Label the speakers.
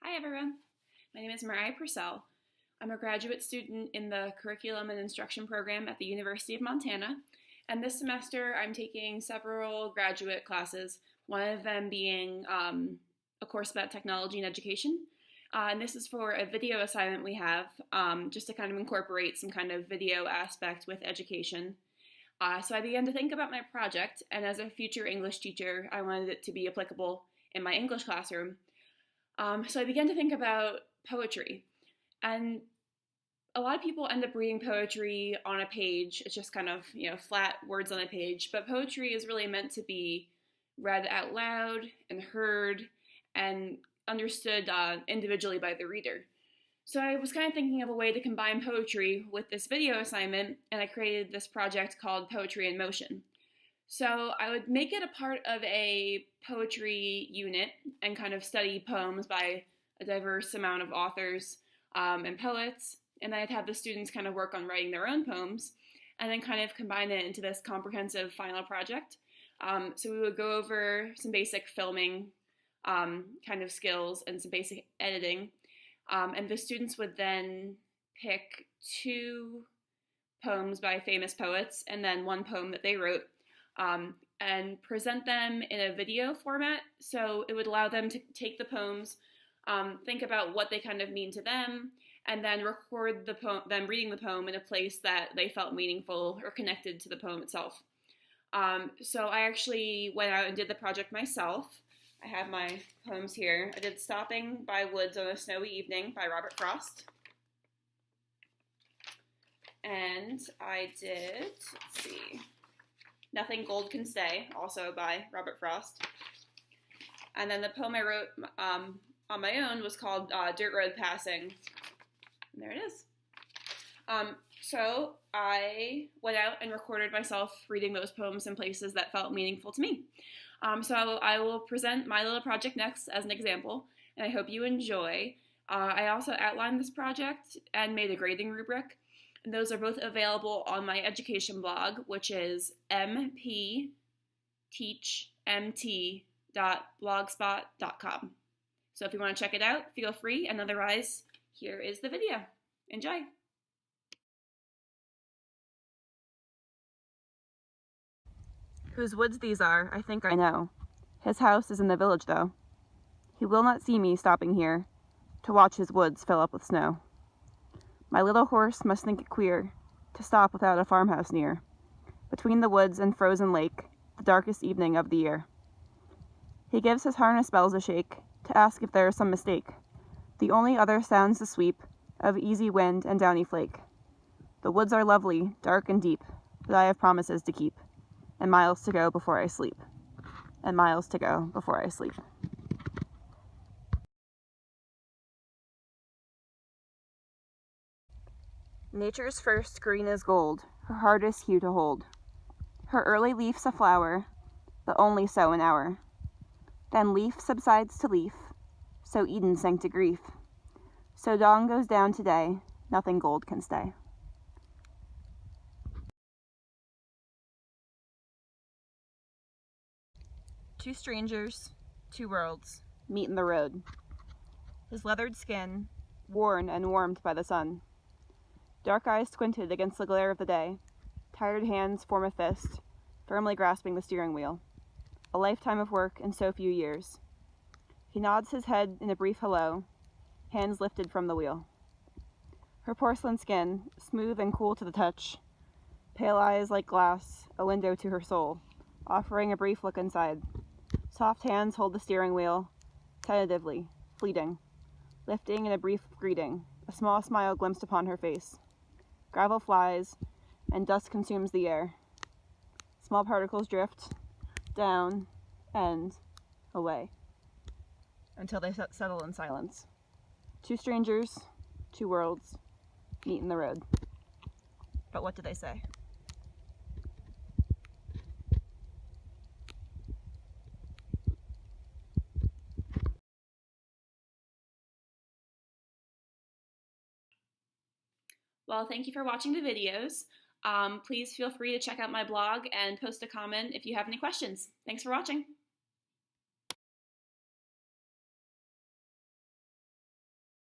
Speaker 1: Hi everyone, my name is Mariah Purcell. I'm a graduate student in the Curriculum and Instruction program at the University of Montana, and this semester I'm taking several graduate classes, one of them being a course about technology and education. And this is for a video assignment we have, just to kind of incorporate some kind of video aspect with education. So I began to think about my project, and as a future English teacher, I wanted it to be applicable in my English classroom. So I began to think about poetry, and a lot of people end up reading poetry on a page. It's just kind of, flat words on a page, but poetry is really meant to be read out loud and heard and understood individually by the reader. So I was kind of thinking of a way to combine poetry with this video assignment, and I created this project called Poetry in Motion. So I would make it a part of a poetry unit and kind of study poems by a diverse amount of authors and poets. And then I'd have the students kind of work on writing their own poems and then kind of combine it into this comprehensive final project. So we would go over some basic filming kind of skills and some basic editing. And the students would then pick 2 poems by famous poets and then 1 poem that they wrote. And present them in a video format, so it would allow them to take the poems, think about what they kind of mean to them, and then record them reading the poem in a place that they felt meaningful or connected to the poem itself. So I actually went out and did the project myself. I have my poems here. I did Stopping by Woods on a Snowy Evening by Robert Frost. And I did, let's see, Nothing Gold Can Stay, also by Robert Frost. And then the poem I wrote on my own was called Dirt Road Passing. And there it is. So I went out and recorded myself reading those poems in places that felt meaningful to me. So I will present my little project next as an example, and I hope you enjoy. I also outlined this project and made a grading rubric. And those are both available on my education blog, which is mpteachmt.blogspot.com. So if you want to check it out, feel free, and otherwise, here is the video. Enjoy!
Speaker 2: Whose woods these are, I think I know. His house is in the village, though. He will not see me stopping here to watch his woods fill up with snow. My little horse must think it queer to stop without a farmhouse near, between the woods and frozen lake, the darkest evening of the year. He gives his harness bells a shake to ask if there is some mistake. The only other sounds the sweep of easy wind and downy flake. The woods are lovely, dark and deep, but I have promises to keep, and miles to go before I sleep, and miles to go before I sleep. Nature's first green is gold, her hardest hue to hold. Her early leaf's a flower, but only so an hour. Then leaf subsides to leaf, so Eden sank to grief. So dawn goes down today, nothing gold can stay. Two strangers, 2 worlds, meet in the road. His leathered skin, worn and warmed by the sun. Dark eyes squinted against the glare of the day. Tired hands form a fist, firmly grasping the steering wheel. A lifetime of work in so few years. He nods his head in a brief hello, hands lifted from the wheel. Her porcelain skin, smooth and cool to the touch. Pale eyes like glass, a window to her soul, offering a brief look inside. Soft hands hold the steering wheel, tentatively, fleeting, lifting in a brief greeting, a small smile glimpsed upon her face. Gravel flies, and dust consumes the air. Small particles drift down and away until they settle in silence. 2 strangers, 2 worlds, meet in the road. But what do they say?
Speaker 1: Well, thank you for watching the videos. Please feel free to check out my blog and post a comment if you have any questions. Thanks for watching.